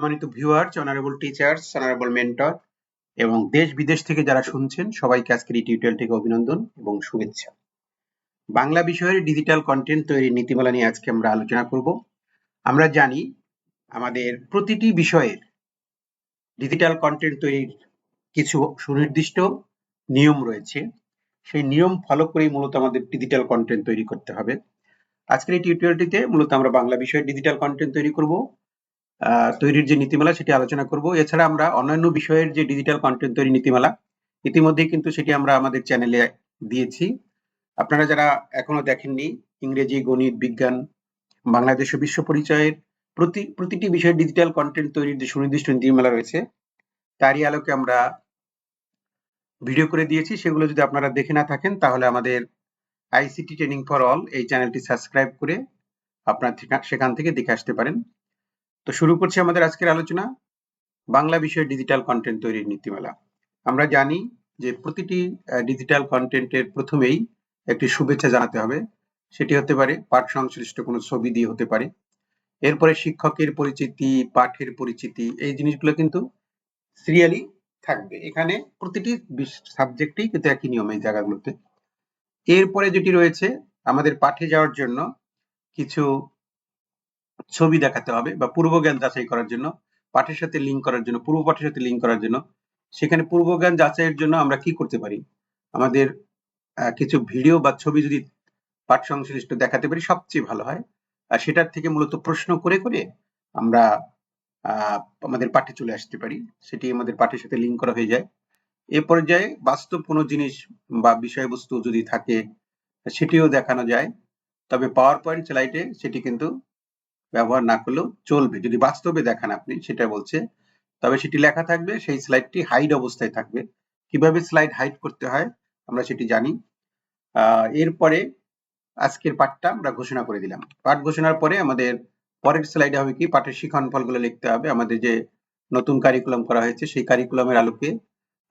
সম্মানিত viewers, honourable teachers, honourable mentor এবং দেশ বিদেশ থেকে যারা শুনছেন সবাইকে আজকের এই টিউটোরিয়াল থেকে অভিনন্দন এবং শুভেচ্ছা। বাংলা বিষয়ের ডিজিটাল কন্টেন্ট তৈরির নীতিমালা নিয়ে আজকে আমরা আলোচনা করব। আমরা জানি আমাদের প্রতিটি বিষয়ের ডিজিটাল কন্টেন্ট তৈরির কিছু সুনির্দিষ্ট নিয়ম রয়েছে। সেই নিয়ম ফলো করেই মূলত আমাদের ডিজিটাল কন্টেন্ট তৈরি করতে হবে। আজকের এই টিউটোরিয়ালটিতে মূলত আমরা বাংলা বিষয়ে ডিজিটাল কন্টেন্ট তৈরি করব, তৈরির যে নীতিমালা সেটি আলোচনা করব। এছাড়া আমরা অন্যান্য বিষয়ের যে ডিজিটাল কন্টেন্ট তৈরি নীতিমালা ইতিমধ্যেই কিন্তু সেটি আমরা আমাদের চ্যানেলে দিয়েছি। আপনারা যারা এখনো দেখেননি, ইংরেজি, গণিত, বিজ্ঞান, বাংলাদেশ ও বিশ্ব পরিচয়ের প্রতিটি বিষয়ের ডিজিটাল কন্টেন্ট তৈরির যে সুনির্দিষ্ট নীতিমালা রয়েছে তারই আলোকে আমরা ভিডিও করে দিয়েছি। সেগুলো যদি আপনারা দেখে না থাকেন তাহলে আমাদের আইসিটি ট্রেনিং ফর অল এই চ্যানেলটি সাবস্ক্রাইব করে আপনার সেখান থেকে দেখে আসতে পারেন। তো শুরু করছি আমাদের আজকের আলোচনা, বাংলা বিষয়ে ডিজিটাল কন্টেন্ট তৈরির নীতিমালা। আমরা জানি যে প্রতিটি ডিজিটাল কন্টেন্টের প্রথমেই একটি শুভেচ্ছা জানাতে হবে। সেটি হতে পারে পাঠ সংশ্লিষ্ট কোনো ছবি দিয়ে হতে পারে। এরপরে শিক্ষকের পরিচিতি, পাঠের পরিচিতি, এই জিনিসগুলো কিন্তু সিরিয়ালি থাকবে। এখানে প্রতিটি সাবজেক্টেই কিন্তু একই নিয়ম এই জায়গাগুলোতে। এরপরে যেটি রয়েছে, আমাদের পাঠে যাওয়ার জন্য কিছু ছবি দেখাতে হবে বা পূর্বজ্ঞান যাচাই করার জন্য, পাঠের সাথে লিঙ্ক করার জন্য, পূর্ব পাঠের সাথে লিঙ্ক করার জন্য। সেখানে পূর্বজ্ঞান যাচাইয়ের জন্য আমরা কি করতে পারি, আমাদের কিছু ভিডিও বা ছবি যদি পাঠ সংশ্লিষ্ট দেখাতে পারি সবচেয়ে ভালো হয়। আর সেটার থেকে মূলত প্রশ্ন করে করে আমরা আমাদের পাঠে চলে আসতে পারি, সেটি আমাদের পাঠের সাথে লিঙ্ক করা হয়ে যায়। এ পর্যায়ে বাস্তব কোনো জিনিস বা বিষয়বস্তু যদি থাকে সেটিও দেখানো যায়, তবে পাওয়ার পয়েন্ট স্লাইডে সেটি কিন্তু ব্যবহার না করলেও চলবে। যদি বাস্তবে দেখান আপনি, সেটা বলছে, তবে সেটি লেখা থাকবে, সেই স্লাইডটি হাইড অবস্থায় থাকবে। কিভাবে স্লাইড হাইড করতে হয় আমরা সেটি জানি। এরপরে আজকের পাঠটা আমরা ঘোষণা করে দিলাম। পাঠ ঘোষণার পরে আমাদের পরের স্লাইডে হবে কি, পাঠের শিক্ষণফলগুলো লিখতে হবে। আমাদের যে নতুন কারিকুলাম করা হয়েছে সেই কারিকুলামের আলোকে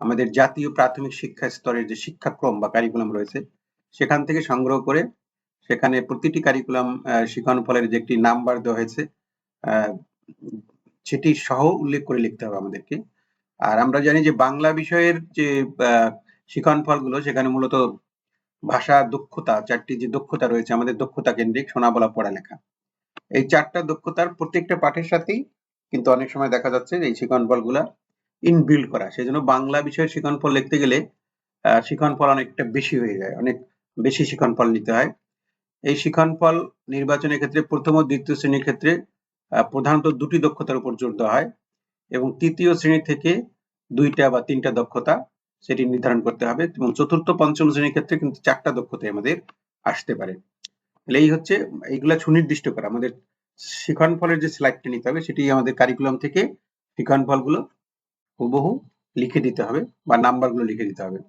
আমাদের জাতীয় প্রাথমিক শিক্ষা স্তরের যে শিক্ষাক্রম বা কারিকুলাম রয়েছে সেখান থেকে সংগ্রহ করে সেখানে প্রতিটি কারিকুলাম শিক্ষণফলের যে একটি নাম্বার দেওয়া হয়েছে সেটি সহ উল্লেখ করে লিখতে হবে আমাদেরকে। আর আমরা জানি যে বাংলা বিষয়ের যে শিক্ষণফলগুলো সেখানে মূলত ভাষা দক্ষতা, চারটি যে দক্ষতা রয়েছে আমাদের, দক্ষতা কেন্দ্রিক শোনা, বলা, পড়ালেখা, এই চারটা দক্ষতার প্রত্যেকটা পাঠের সাথেই কিন্তু অনেক সময় দেখা যাচ্ছে যে এই শিক্ষণফলগুলা ইনবিল্ড করা। সেজন্য বাংলা বিষয়ের শিক্ষণফল লিখতে গেলে শিক্ষণফল অনেকটা বেশি হয়ে যায়, অনেক বেশি শিক্ষণফল নিতে হয়। এই শিক্ষণফল নির্বাচনের ক্ষেত্রে প্রথম ও দ্বিতীয় শ্রেণীর ক্ষেত্রে প্রধানত দুটি দক্ষতার উপর জোর দেওয়া হয় এবং তৃতীয় শ্রেণী থেকে 2টা বা 3টা দক্ষতা সেটি নির্ধারণ করতে হবে, এবং চতুর্থ পঞ্চম শ্রেণীর ক্ষেত্রে কিন্তু 4টা দক্ষতায় আমাদের আসতে পারে। এই হচ্ছে এইগুলা সুনির্দিষ্ট করা। আমাদের শিক্ষণফলের যে স্লাইডটা নিতে হবে সেটি আমাদের কারিকুলাম থেকে শিক্ষণফলগুলো হুবহু লিখে দিতে হবে বা নাম্বারগুলো লিখে দিতে হবে।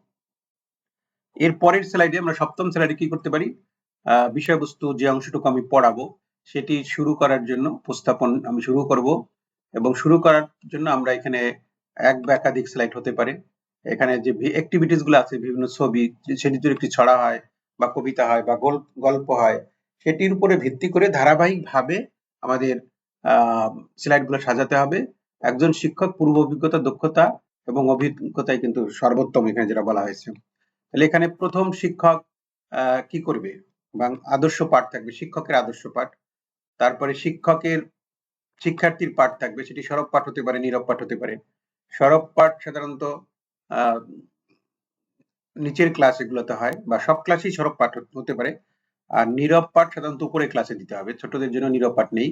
এর পরের স্লাইডে আমরা সপ্তম স্লাইডে কি করতে পারি, বিষয়বস্তু যে অংশটুকু আমি পড়াবো সেটি শুরু করার জন্য উপস্থাপন আমি শুরু করব, এবং শুরু করার জন্য আমরা এখানে এক বা একাধিক স্লাইড হতে পারে। এখানে যে অ্যাক্টিভিটিস গুলো আছে, বিভিন্ন ছবি, সেটি যদি একটি ছড়া হয় বা কবিতা হয় বা গল্প হয়, সেটির উপরে ভিত্তি করে ধারাবাহিকভাবে আমাদের স্লাইড গুলো সাজাতে হবে। একজন শিক্ষক পূর্ব অভিজ্ঞতা, দক্ষতা এবং অভিজ্ঞতায় কিন্তু সর্বোত্তম, এখানে যেটা বলা হয়েছে। তাহলে এখানে প্রথম শিক্ষক কি করবে, আদর্শ পাঠ থাকবে, শিক্ষকের আদর্শ পাঠ। তারপরে শিক্ষার্থীর পাঠ থাকবে, সেটি সরব পাঠ হতে পারে, নীরব পাঠ হতে পারে। সরব পাঠ সাধারণত নিচের ক্লাসগুলোতে হয় বা সব ক্লাসেই সরব পাঠ হতে পারে, আর নীরব পাঠ সাধারণত উপরের ক্লাসে দিতে হবে, ছোটদের জন্য নীরব পাঠ নেই।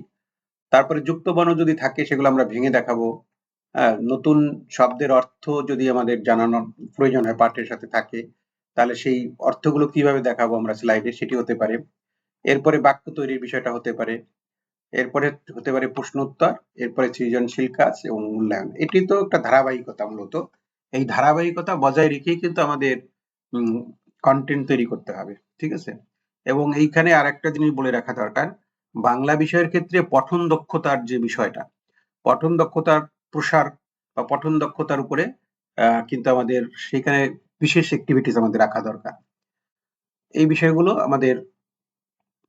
তারপরে যুক্ত বর্ণ যদি থাকে সেগুলো আমরা ভেঙে দেখাবো। নতুন শব্দের অর্থ যদি আমাদের জানানোর প্রয়োজন হয় পাঠের সাথে থাকে, তাহলে সেই অর্থগুলো কিভাবে দেখাবো আমরা স্লাইডে, সেটি হতে পারে। এরপরে বাক্য তৈরির বিষয়টা হতে পারে। এরপরে হতে পারে প্রশ্ন উত্তর, এরপরে সৃজনশীল কাজ এবং মূল্যায়ন। এটি তো একটা ধারাবাহিকতা, মূলত এই ধারাবাহিকতা বজায় রেখেই কিন্তু আমাদের কন্টেন্ট তৈরি করতে হবে, ঠিক আছে। এবং এইখানে আরেকটা জিনিস বলে রাখা দরকার, বাংলা বিষয়ের ক্ষেত্রে পঠন দক্ষতার যে বিষয়টা, পঠন দক্ষতার প্রসার বা পঠন দক্ষতার উপরে কিন্তু আমাদের সেখানে বিশেষ অ্যাক্টিভিটিস আমাদের রাখা দরকার। এই বিষয়গুলো আমাদের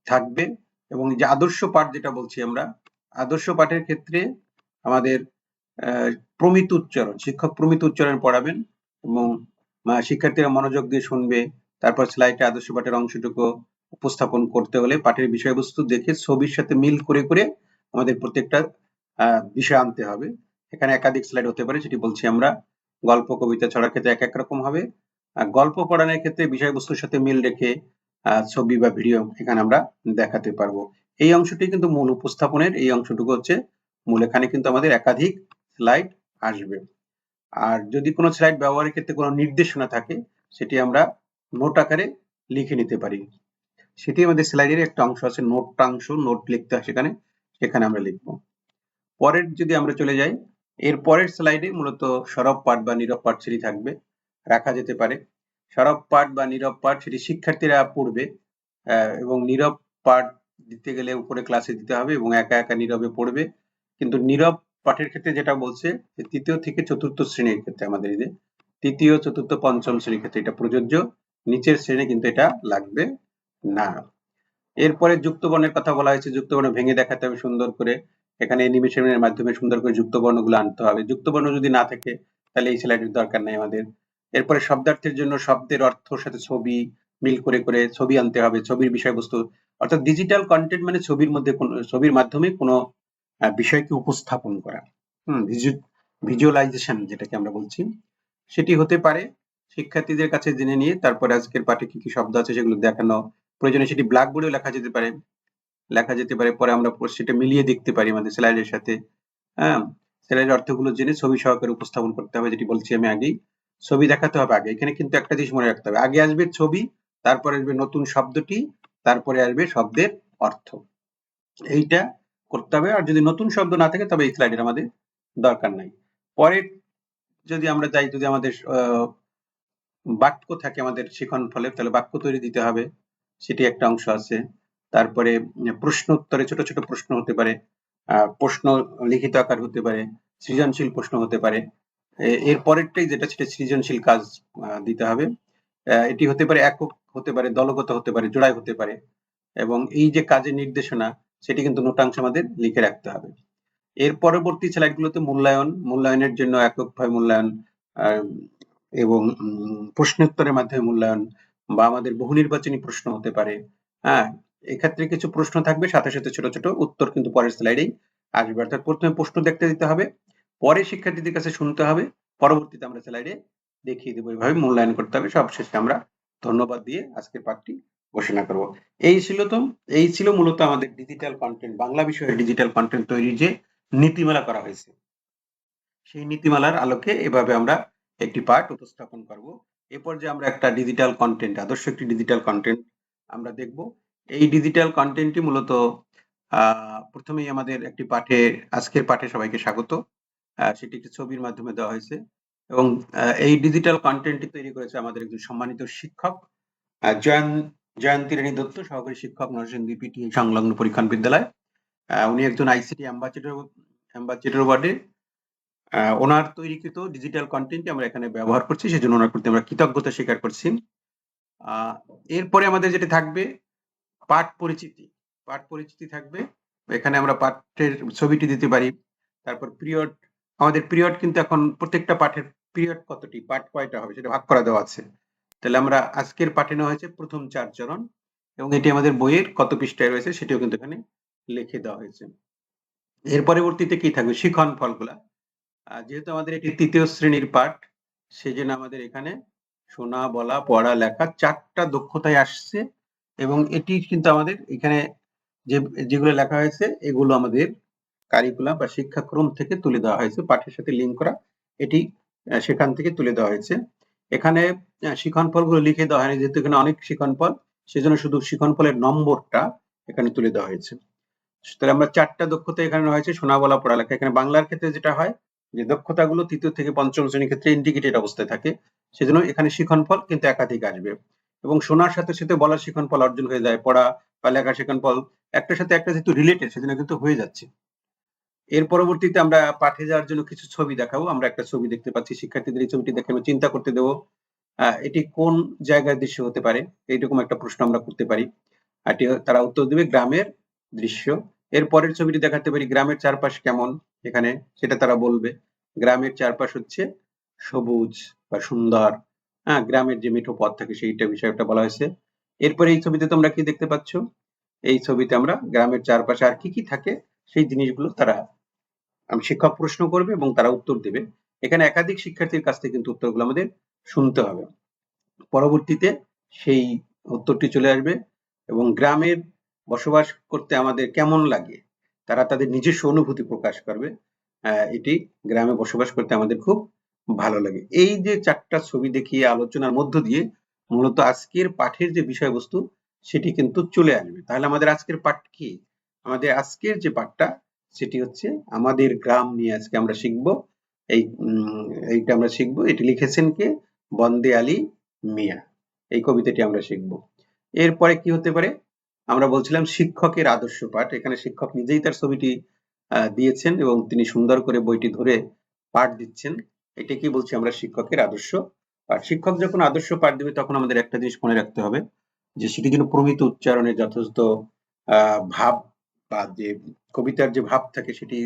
থাকবে। এবং যে আদর্শ পাঠ যেটা বলছি আমরা, আদর্শ পাঠের ক্ষেত্রে আমাদের প্রমিত উচ্চারণ, শিক্ষক প্রমিত উচ্চারণ পড়াবেন এবং শিক্ষার্থীরা মনোযোগ দিয়ে শুনবে। তারপর স্লাইডে আদর্শ পাঠের অংশটুকু উপস্থাপন করতে হলে পাঠের বিষয়বস্তু দেখে ছবির সাথে মিল করে করে আমাদের প্রত্যেকটা বিষয় আনতে হবে। এখানে একাধিক স্লাইড হতে পারে, সেটি বলছি আমরা। গল্প, কবিতা, ছড়ার ক্ষেত্রে এক এক রকম হবে। গল্প পড়ানোর ক্ষেত্রে বিষয়বস্তুর সাথে মিল রেখে ছবি বা ভিডিও এখানে আমরা দেখাতে পারবো। এই অংশটি কিন্তু মূল উপস্থাপনের, এই অংশটুকু হচ্ছে মূল। এখানে কিন্তু আমাদের একাধিক স্লাইড আসবে। আর যদি কোনো স্লাইড ব্যবহারের ক্ষেত্রে কোনো নির্দেশনা থাকে, সেটি আমরা নোট আকারে লিখে নিতে পারি। সেটি আমাদের স্লাইডের একটা অংশ আছে, নোটাংশ, নোট লিখতে হয় সেখানে আমরা লিখব। পরের যদি আমরা চলে যাই, এর পরের স্লাইডে মূলত সরব পাঠ বা নীরব পাঠ সেটি থাকবে, রাখা যেতে পারে। সরব পাঠ বা নীরব পাঠ সেটি শিক্ষার্থীরা পড়বে এবং নীরব পাঠ দিতে গেলে উপরে ক্লাসে দিতে হবে এবং একা একা নীরবে পড়বে। কিন্তু নীরব পাঠের ক্ষেত্রে যেটা বলছে, তৃতীয় থেকে চতুর্থ শ্রেণীর ক্ষেত্রে আমাদের এই যে তৃতীয়, চতুর্থ, পঞ্চম শ্রেণীর ক্ষেত্রে এটা প্রযোজ্য, নিচের শ্রেণী কিন্তু এটা লাগবে না। এরপরে যুক্ত বর্ণের কথা বলা হয়েছে, যুক্ত বর্ণ ভেঙে দেখাতে হবে সুন্দর করে। এখানে অ্যানিমেশনের মাধ্যমে সুন্দর করে যুক্ত বর্ণগুলো আনতে হবে। যুক্ত বর্ণ যদি না থাকে তাহলে এই স্লাইডের দরকার নাই আমাদের। এরপরে শব্দার্থের জন্য শব্দের অর্থর সাথে ছবি মিল করে করে ছবি আনতে হবে, ছবির বিষয়বস্তু। অর্থাৎ ডিজিটাল কন্টেন্ট মানে ছবির মাধ্যমে কোনো বিষয়কে উপস্থাপন করা, ভিজুয়ালাইজেশন যেটাকে আমরা বলছি, সেটি হতে পারে। শিক্ষার্থীদের কাছে জেনে নিয়ে তারপরে আজকের পাঠে কি কি শব্দ আছে সেগুলো দেখানো, প্রয়োজনে সেটি ব্ল্যাকবোর্ডেও লেখা যেতে পারে। পরে আমরা সেটা মিলিয়ে দেখতে পারি আমাদের স্লাইডের সাথে। হ্যাঁ, স্লাইডের অর্থগুলো জেনে ছবি সহকারে উপস্থাপন করতে হবে, যেটি বলছি আমি আগেই। ছবি দেখাতে হবে আগে। এখানে কিন্তু একটা জিনিস মনে রাখতে হবে, আগে আসবে ছবি, তারপরে আসবে নতুন শব্দটি, তারপরে আসবে শব্দের অর্থ। এইটা করতে হবে। আর যদি নতুন শব্দ না থাকে তবে এই স্লাইডের আমাদের দরকার নাই। পরের যদি আমরা যাই, যদি আমাদের বাক্য থাকে আমাদের শিখন ফলে, তাহলে বাক্য তৈরি দিতে হবে, সেটি একটা অংশ আছে। তারপরে প্রশ্ন উত্তরে ছোট ছোট প্রশ্ন হতে পারে, প্রশ্ন লিখিত আকার হতে পারে, সৃজনশীল প্রশ্ন হতে পারে। এর পরেরটাই যেটা, সেটা সৃজনশীল কাজ দিতে হবে। এটি হতে পারে একক, হতে পারে দলগত, হতে পারে জোড়ায় হতে পারে। এবং এই যে কাজের নির্দেশনা, সেটি কিন্তু নোটাংশ আমাদের লিখে রাখতে হবে। এর পরবর্তী স্লাইডগুলোতে মূল্যায়নের জন্য এককভাবে মূল্যায়ন এবং প্রশ্নোত্তরের মাধ্যমে মূল্যায়ন বা আমাদের বহু নির্বাচনী প্রশ্ন হতে পারে। হ্যাঁ, এক্ষেত্রে কিছু প্রশ্ন থাকবে, সাথে সাথে ছোট ছোট উত্তর কিন্তু পরের স্লাইডেই আসবে। অর্থাৎ প্রথমে প্রশ্ন দেখতে দিতে হবে, পরে শিক্ষার্থীদের কাছে শুনতে হবে, পরবর্তীতে আমরা স্লাইডে দেখিয়ে দেবো। এইভাবে মূল্যায়ন করতে হবে। সবশেষে আমরা ধন্যবাদ দিয়ে আজকের পাঠটি ঘোষণা করব। এই ছিল মূলত আমাদের ডিজিটাল কন্টেন্ট, বাংলা বিষয়ের ডিজিটাল কন্টেন্ট তৈরির যে নীতিমালা করা হয়েছে, সেই নীতিমালার আলোকে এভাবে আমরা একটি পাঠ উপস্থাপন করব। এরপর যে আমরা একটা ডিজিটাল কন্টেন্ট, আদর্শ একটি ডিজিটাল কন্টেন্ট আমরা দেখব। এই ডিজিটাল কন্টেন্টটি মূলত প্রথমেই আমাদের একটি পাঠে, আজকের পাঠে সবাইকে স্বাগত। সেটি একটি ছবির মাধ্যমে দেওয়া হয়েছে এবং এই ডিজিটাল কন্টেন্টটি তৈরি করেছে আমাদের একজন সম্মানিত শিক্ষক, জয়ন্তী রানী দত্ত, সহকারী শিক্ষক, নরসিংদী পিটিএ সংলগ্ন পরীক্ষণ বিদ্যালয়। উনি একজন আইসিটি অ্যাম্বাসেডর ওয়ার্ডে। ওনার তৈরিকৃত ডিজিটাল কন্টেন্ট আমরা এখানে ব্যবহার করছি, সেজন্য ওনার প্রতি আমরা কৃতজ্ঞতা স্বীকার করছি। এরপরে আমাদের যেটা থাকবে পাঠ পরিচিতি থাকবে। এখানে আমরা পাঠের ছবিটি দিতে পারি। তারপর পিরিয়ড, আমাদের পিরিয়ড কিন্তু এখন প্রত্যেকটা পাঠের পিরিয়ড কতটি, পাঠ কয়টা হবে সেটা ভাগ করা দেওয়া আছে। তাহলে আমরা আজকের পাঠে নেওয়া হয়েছে প্রথম 4 চরণ এবং এটি আমাদের বইয়ের কত পৃষ্ঠায় রয়েছে সেটিও কিন্তু এখানে লিখে দেওয়া হয়েছে। এর পরবর্তীতে কি থাকবে, শিখন ফলগুলা। যেহেতু আমাদের এটি তৃতীয় শ্রেণীর পাঠ, সেজন্য আমাদের এখানে শোনা, বলা, পড়া, লেখা 4টা দক্ষতায় আসছে এবং এটি কিন্তু আমাদের এখানে যেগুলো লেখা হয়েছে এগুলো আমাদের কারিকুলাম বা শিক্ষাক্রম থেকে তুলে দেওয়া হয়েছে, পাঠের সাথে লিঙ্ক করা, এটি সেখান থেকে তুলে দেওয়া হয়েছে। এখানে শিখনফলগুলো লিখে দেওয়া হয়নি, যেহেতু এখানে অনেক শিখনফল, সেজন্য শুধু শিখনফলের নম্বরটা এখানে তুলে দেওয়া হয়েছে। তাহলে আমরা 4টা দক্ষতা এখানে রয়েছে, শোনা, বলা, পড়ালেখা। এখানে বাংলার ক্ষেত্রে যেটা হয় যে দক্ষতাগুলো তৃতীয় থেকে পঞ্চম শ্রেণীর ক্ষেত্রে ইন্ডিকেটেড অবস্থায় থাকে, সেজন্য এখানে শিখনফল কিন্তু একাধিক আসবে এবং শোনার সাথে সাথে বলার শিখনফল অর্জন হয়ে যায়, পড়া বা লেখার শিখনফল একটার সাথে একটা যেহেতু রিলেটেড, সেজন্য কিন্তু হয়ে যাচ্ছে। এর পরবর্তীতে আমরা পাঠে যাওয়ার জন্য কিছু ছবি দেখাবো। আমরা একটা ছবি দেখতে পাচ্ছি, শিক্ষার্থীদের এই ছবিটি দেখে আমরা চিন্তা করতে দেবো এটি কোন জায়গার দৃশ্য হতে পারে, এইরকম একটা প্রশ্ন আমরা করতে পারি। তারা উত্তর দেবে গ্রামের দৃশ্য। এর পরের ছবিটি দেখাতে পারি গ্রামের চারপাশ কেমন, এখানে সেটা তারা বলবে। গ্রামের চারপাশ হচ্ছে সবুজ বা সুন্দর, হ্যাঁ, গ্রামের যে মিঠো পথ থাকে সেইটা বিষয়টা বলা হয়েছে। এরপরে এই ছবিতে তোমরা কি দেখতে পাচ্ছ? এই ছবিতে আমরা গ্রামের চারপাশে আর কি কি থাকে সেই জিনিসগুলো তারা শিক্ষক প্রশ্ন করবে এবং তারা উত্তর দেবে। এখানে একাধিক শিক্ষার্থীর কাছ থেকে কিন্তু উত্তরগুলো আমাদের শুনতে হবে। পরবর্তীতে সেই উত্তরটি চলে আসবে এবং গ্রামের বসবাস করতে আমাদের কেমন লাগে তারা তাদের নিজস্ব অনুভূতি প্রকাশ করবে। এটি গ্রামে বসবাস করতে আমাদের খুব ভালো লাগে। এই যে ৪ টা ছবি দেখিয়ে আলোচনার মধ্য দিয়ে মূলত আজকের পাঠের যে বিষয়বস্তু সেটি কিন্তু চলে আসবে। তাহলে আমাদের আজকের পাঠ কি? আমাদের আজকের যে পাঠটা সেটি হচ্ছে আমাদের গ্রাম নিয়ে আজকে আমরা শিখব। এইটা আমরা শিখব। এটি লিখেছেন কে? বন্দে আলী মিয়া। এই কবিতাটি আমরা শিখব। এরপরে কি হতে পারে? আমরা বলছিলাম শিক্ষকের আদর্শ পাঠ। এখানে শিক্ষক নিজেই তার ছবিটি দিয়েছেন এবং তিনি সুন্দর করে বইটি ধরে পাঠ দিচ্ছেন। এটাকেই বলছি আমরা শিক্ষকের আদর্শ পাঠ। শিক্ষক যখন আদর্শ পাঠ দিবে তখন আমাদের একটা জিনিস মনে রাখতে হবে যে সেটি যেন প্রমিত উচ্চারণে যথাযথ ভাব বা যে কবিতার যে ভাব থাকে সেটি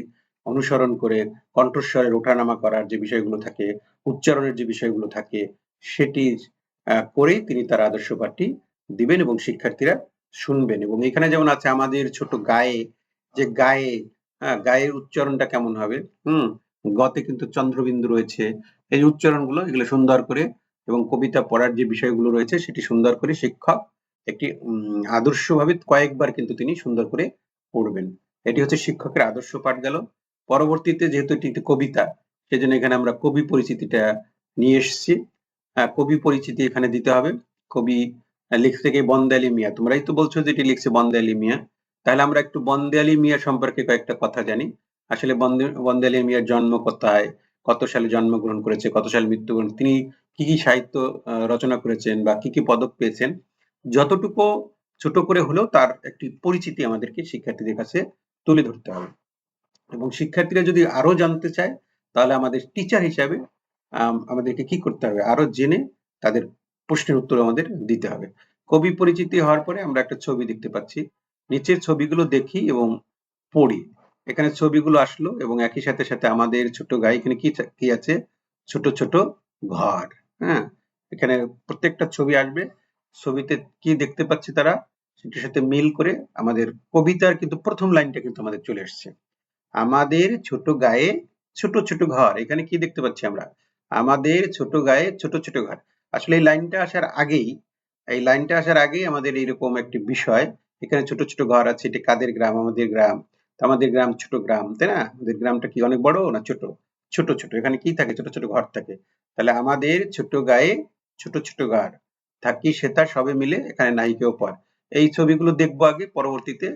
অনুসরণ করে কণ্ঠস্বরের ওঠানামা করার যে বিষয়গুলো থাকে, উচ্চারণের যে বিষয়গুলো থাকে সেটি করেই তিনি তার আদর্শ পাঠটি দিবেন এবং শিক্ষার্থীরা শুনবেন। এবং এখানে যেমন আছে আমাদের ছোট গায়ে, যে গায়ে, গায়ের উচ্চারণটা কেমন হবে? গতে কিন্তু চন্দ্রবিন্দু রয়েছে। এই উচ্চারণগুলো এগুলো সুন্দর করে এবং কবিতা পড়ার যে বিষয়গুলো রয়েছে সেটি সুন্দর করে শিক্ষক একটি আদর্শভাবে কয়েকবার কিন্তু তিনি সুন্দর করে পড়বেন। এটি হচ্ছে শিক্ষকের আদর্শ পাঠ গেল। পরবর্তীতে যেহেতু এটি একটি কবিতা সেজন্য এখানে আমরা কবি পরিচিতিটা নিয়ে এসেছি। কবি পরিচিতি এখানে দিতে হবে। কবি লিখছে কে? বন্দে আলী মিয়া। তোমরাই তো বলছো যে এটি লিখছে বন্দে আলী মিয়া। তাহলে আমরা একটু বন্দে আলী মিয়া সম্পর্কে কয়েকটা কথা জানি। আসলে বন্দে আলী মিয়ার জন্ম কোথায়, কত সালে জন্মগ্রহণ করেছে, কত সালে মৃত্যুবরণ, তিনি কি কি সাহিত্য রচনা করেছেন বা কি কি পদক পেয়েছেন, যতটুকু ছোট করে হলেও তার একটি পরিচিতি আমাদেরকে শিক্ষার্থীদের কাছে তুলে ধরতে হবে। এবং শিক্ষার্থীরা যদি আরো জানতে চায় তাহলে আমাদের টিচার হিসাবে আমাদেরকে কি করতে হবে? আরো জেনে তাদের প্রশ্নের উত্তর আমাদের দিতে হবে। কবি পরিচিতি হওয়ার পরে আমরা একটা ছবি দেখতে পাচ্ছি। নিচের ছবিগুলো দেখি এবং পড়ি। এখানে ছবিগুলো আসলো এবং একই সাথে সাথে আমাদের ছোট গায়ে এখানে কি আছে? ছোট ছোট ঘর। হ্যাঁ, এখানে প্রত্যেকটা ছবি আসবে। ছবিতে কি দেখতে পাচ্ছি তারা সেটার সাথে মিল করে আমাদের কবিতার কিন্তু প্রথম লাইনটা কিন্তু আমাদের চলে আসছে। আমাদের ছোট গায়ে ছোট ছোট ঘর। এখানে কি দেখতে পাচ্ছি আমরা? আমাদের ছোট গায়ে ছোট ছোট ঘর। আসলে এই লাইনটা আসার আগেই আমাদের এইরকম একটি বিষয়। এখানে ছোট ছোট ঘর আছে। এটি কাদের গ্রাম? আমাদের গ্রাম। আমাদের গ্রাম ছোট গ্রাম, তাই না? আমাদের গ্রামটা কি অনেক বড় না ছোট? ছোট ছোট। এখানে কি থাকে? ছোট ছোট ঘর থাকে। তাহলে আমাদের ছোট গায়ে ছোট ছোট ঘর থাকি সেথা সবে মিলে, এখানে নাহি কেউ পর। এই ছবিগুলো দেখবো আগে, পরবর্তীতে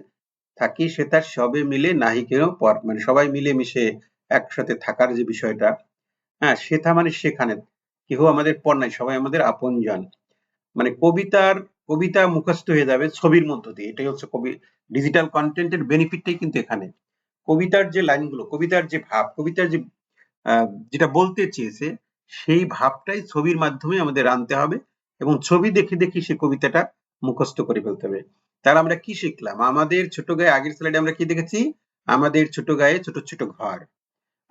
থাকি সেথা সবে মিলে নাহি কেহ পর, মানে সবাই মিলেমিশে একসাথে থাকার যে বিষয়টা, হ্যাঁ, সেথা মানে সেখানে, কেহ আমাদের পর নাই, সবাই আমাদের আপনজন। মানে কবিতা মুখস্থ হয়ে যাবে ছবির মধ্য দিয়ে। এটাই হচ্ছে ডিজিটাল কন্টেন্টের বেনিফিটটাই কিন্তু এখানে। কবিতার যে লাইনগুলো, কবিতার যে ভাব, কবিতার যে যেটা বলতে চেয়েছে সেই ভাবটাই ছবির মাধ্যমে আমাদের আনতে হবে এবং ছবি দেখে দেখে সে কবিতাটা মুখস্থ করে ফেলতে হবে। তাহলে আমরা কি শিখলাম? আমাদের ছোট গায়ে, আগের স্লাইডে আমরা কি দেখেছি? আমাদের ছোট গায়ে ছোট ছোট ঘর,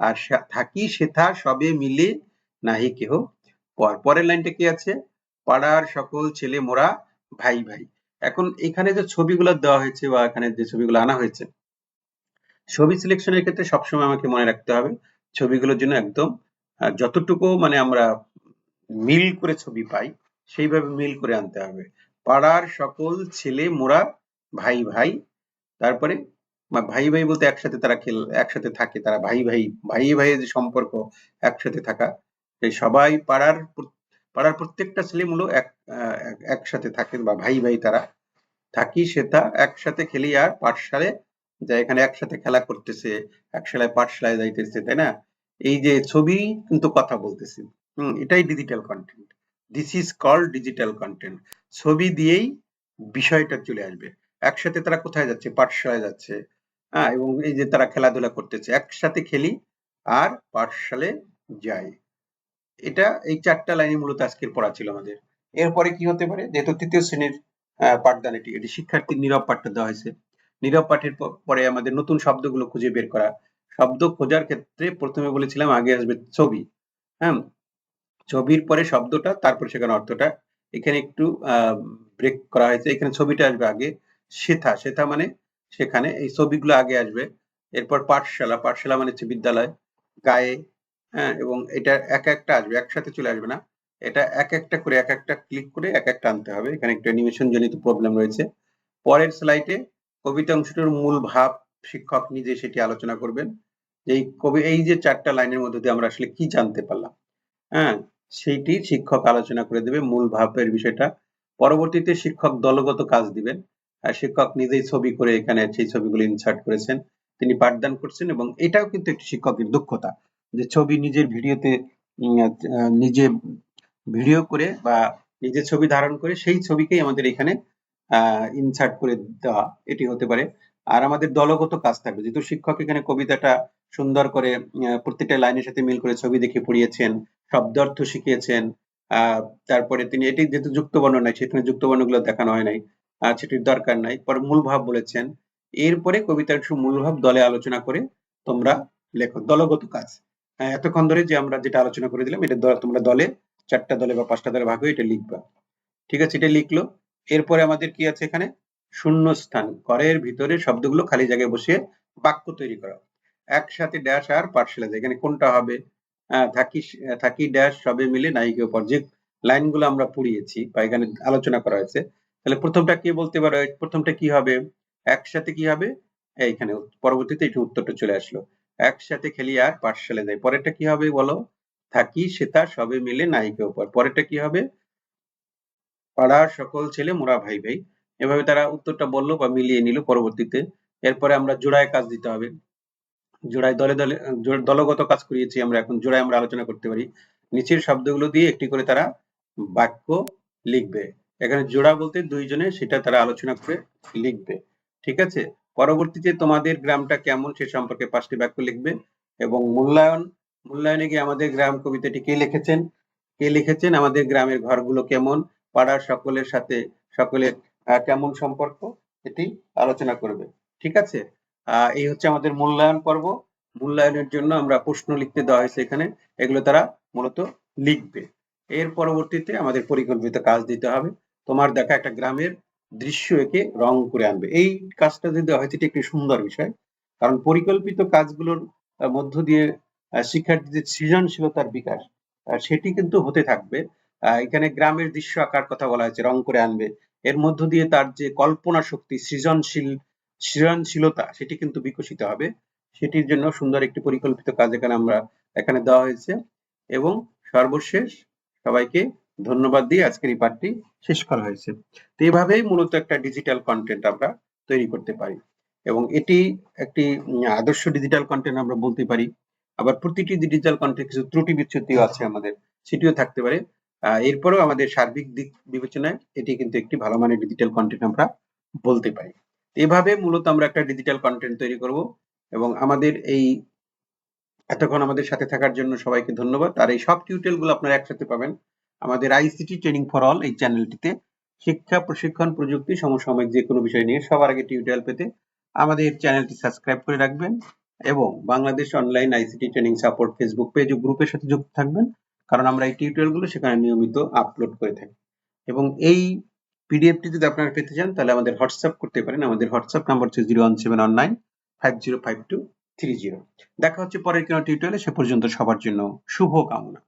আর থাকি সেথা সবে মিলে নাহি কেহ পর। পরের লাইনটা কি আছে? পাড়ার সকল ছেলে মোরা ভাই ভাই। এখন এখানে যে ছবিগুলো দেওয়া হয়েছে বা এখানে যে ছবিগুলো আনা হয়েছে, ছবি সিলেকশনের ক্ষেত্রে সবসময় আমাকে মনে রাখতে হবে ছবিগুলোর জন্য একদম যতটুকু মানে আমরা মিল করে ছবি পাই সেইভাবে মিল করে আনতে হবে। পাড়ার সকল ছেলে মোরা ভাই ভাই, তারপরে ভাই ভাই বলতে একসাথে তারা একসাথে থাকে, তারা ভাই ভাই, ভাই ভাইয়ের যে সম্পর্ক, একসাথে থাকা, এই সবাই পাড়ার প্রত্যেকটা ছেলে মূলত একসাথে থাকে বা ভাই ভাই তারা। থাকি সেথা একসাথে খেলি আর পাঠশালে যা, এখানে একসাথে খেলা করতেছে, একসাথে পাঠশালায় যাইতেছে, তাই না? এই যে ছবি কিন্তু কথা বলতেছে। এটাই digital content. This is called digital content. ছবি দিয়েই বিষয়টা চলে আসবে। একসাথে তারা কোথায় যাচ্ছে? পাঠশালায় যাচ্ছে। হ্যাঁ, এবং এই যে তারা খেলাধুলা করতেছে, একসাথে খেলি আর পাঠশালে যাই। এটা এই ৪টা লাইনই মূলত আজকের পড়া ছিল আমাদের। এরপরে কি হতে পারে? যেহেতু তৃতীয় শ্রেণীর পাঠদান, এটি শিক্ষার্থীর নীরব পাঠটা দেওয়া হয়েছে। নীরব পাঠের পরে আমাদের নতুন শব্দগুলো খুঁজে বের করা। শব্দ খোঁজার ক্ষেত্রে প্রথমে বলেছিলাম আগে আসবে ছবি, হ্যাঁ? ছবির পরে শব্দটা, তারপরে সেখানে অর্থটা। এখানে একটু ব্রেক করা হয়েছে। এখানে ছবিটা আসবে আগে। সেথা, সেথা মানে সেখানে, এই ছবিগুলো আগে আসবে। এরপর পাঠশালা, পাঠশালা মানে হচ্ছে বিদ্যালয়। গায়ে, হ্যাঁ? এবং এটা একটা আসবে, একসাথে চলে আসবে না। এটা একটা করে, একটা ক্লিক করে একটা আনতে হবে। এখানে একটু অ্যানিমেশন জনিত প্রবলেম রয়েছে। পরের স্লাইডে কবিতা অংশটির মূল ভাব শিক্ষক নিজে সেটি আলোচনা করবেন। এই যে ৪ টা লাইনের মধ্য দিয়ে আমরা আসলে কি জানতে পারলাম, হ্যাঁ? সেইটি শিক্ষক আলোচনা করে দেবে, মূল ভাবের বিষয়টা। পরবর্তীতে শিক্ষক দলগত কাজ দিবেন। শিক্ষক নিজেই ছবি করে এখানে সেই ছবিগুলো ইনসার্ট করেছেন। তিনি পাঠদান করছেন এবং এটাও কিন্তু একটি শিক্ষকের দক্ষতা। যে ছবি নিজের ভিডিওতে নিজে ভিডিও করে বা নিজের ছবি ধারণ করে সেই ছবিকেই আমাদের এখানে ইনসার্ট করে দেওয়া, এটি হতে পারে। আর আমাদের দলগত কাজ থাকবে। যেহেতু শিক্ষক এখানে কবিতাটা সুন্দর করে প্রত্যেকটা লাইনের সাথে মিল করে ছবি দেখে পড়িয়েছেন, শব্দার্থ শিখিয়েছেন। তারপরে তিনি এটি যেহেতু যুক্ত বর্ণ নাই, সেখানে যুক্ত বর্ণগুলো দেখানো হয় নাই। সেটির দরকার নাই। পরে মূল ভাব বলেছেন। এরপরে কবিতার মূল ভাব দলে আলোচনা করে তোমরা লেখো। দলগত কাজ। এতক্ষণ ধরে যে আমরা যেটা আলোচনা করে দিলাম, এটা তোমরা দলে ৪ টা দলে বা ৫ টা দলে ভাগ হয়ে এটা লিখবা। ঠিক আছে, এটা লিখলো। এরপরে আমাদের কি আছে এখানে? শূন্যস্থান। ঘরের ভিতরে শব্দগুলো খালি জায়গায় বসিয়ে বাক্য তৈরি করা। একসাথে ড্যাশ আর পাঠশালা যায়। এখানে কোনটা হবে? থাকি ড্যাশ সবে মিলে নায়িকার উপর। যে লাইনগুলো আমরা পড়িয়েছি বা এখানে আলোচনা করা হয়েছে, তাহলে প্রথমটা কি বলতে পারো? প্রথমটা কি হবে? একসাথে কি হবে? এইখানে পরবর্তীতে একটু উত্তরটা চলে আসলো। একসাথে খেলি আর পাঠশালায় যাই। পরেরটা কি হবে বলো? থাকি সেতা সবে মিলে নায়িকার উপর। পরেরটা কি হবে? পাড়ার সকল ছেলে মোরা ভাই ভাই। এভাবে তারা উত্তরটা বলল বা মিলিয়ে নিল পরবর্তীতে। এরপরে আমরা জোড়ায় কাজ দিতে হবে। জোড়ায় দলে দলে দলগত কাজ করিয়েছি আমরা, এখন জোড়ায় আমরা আলোচনা করতে পারি। নিচের শব্দগুলো দিয়ে একটি করে তারা বাক্য লিখবে। এখানে জোড়া বলতে ২ জনে সেটা তারা আলোচনা করে লিখবে। ঠিক আছে? পরবর্তীতে তোমাদের গ্রামটা কেমন সে সম্পর্কে ৫ টি বাক্য লিখবে এবং মূল্যায়নে গিয়ে আমাদের গ্রাম কবিতাটি কে লিখেছেন? কে লিখেছেন? আমাদের গ্রামের ঘরগুলো কেমন? পাড়ার সকলের সাথে সকলের কেমন সম্পর্ক? এটি আলোচনা করবে। ঠিক আছে? এই হচ্ছে আমাদের মূল্যায়ন পর্ব। মূল্যায়নের জন্য আমরা প্রশ্ন লিখতে দেওয়া হয়েছে এখানে। এগুলো তারা মূলত লিখবে। এর পরবর্তীতে আমাদের পরিকল্পিত কাজ দিতে হবে। তোমার দেখা একটা গ্রামের দৃশ্য এঁকে রং করে আনবে। এই কাজটা যে দেওয়া হয়েছে এটি একটি সুন্দর বিষয়। কারণ পরিকল্পিত কাজগুলোর মধ্য দিয়ে শিক্ষার্থীদের সৃজনশীলতার বিকাশ সেটি কিন্তু হতে থাকবে। এখানে গ্রামের দৃশ্য আঁকার কথা বলা হয়েছে, রং করে আনবে। এর মধ্য দিয়ে তার যে কল্পনা শক্তি, সৃজনশীলতা সেটি কিন্তু বিকশিত হবে। সেটির জন্য সুন্দর একটি পরিকল্পিত কাজ এখানে দেওয়া হয়েছে এবং সর্বশেষ সবাইকে ধন্যবাদ দিয়ে আজকের এই পাঠটি শেষ করা হয়েছে। তো এভাবেই মূলত একটা ডিজিটাল কন্টেন্ট আমরা তৈরি করতে পারি এবং এটি একটি আদর্শ ডিজিটাল কন্টেন্ট আমরা বলতে পারি। আবার প্রতিটি ডিজিটাল কন্টেন্ট কিছু ত্রুটি বিচ্যুতিও আছে আমাদের, সেটিও থাকতে পারে। এরপরেও আমাদের সার্বিক দিক বিবেচনায় এটি কিন্তু একটি ভালো মানের ডিজিটাল কন্টেন্ট আমরা বলতে পারি। এভাবে মূলত আমরা একটা ডিজিটাল কন্টেন্ট তৈরি করব এবং আমাদের এই এতক্ষণ আমাদের সাথে থাকার জন্য সবাইকে ধন্যবাদ। আর এই সব টিউটোরিয়ালগুলো আপনারা একসাথে পাবেন আমাদের আইসিটি ট্রেনিং ফর অল এই চ্যানেলটিতে। শিক্ষা, প্রশিক্ষণ, প্রযুক্তি, সমসাময়িক যে কোনো বিষয় নিয়ে সবার আগে টিউটোরিয়াল পেতে আমাদের চ্যানেলটি সাবস্ক্রাইব করে রাখবেন এবং Bangladesh online ICT training support Facebook page ও গ্রুপের সাথে যুক্ত থাকবেন, কারণ আমরা এই টিউটোরিয়ালগুলো সেখানে নিয়মিত আপলোড করে থাকি। এবং এই পিডিএফটি যদি আপনারা পেতে চান তাহলে আমাদের হোয়াটসঅ্যাপ করতে পারেন। আমাদের হোয়াটসঅ্যাপ নাম্বার হচ্ছে 01719505230। দেখা হচ্ছে পরের কোনো টিউটোরিয়ালে। সে পর্যন্ত সবার জন্য শুভ কামনা।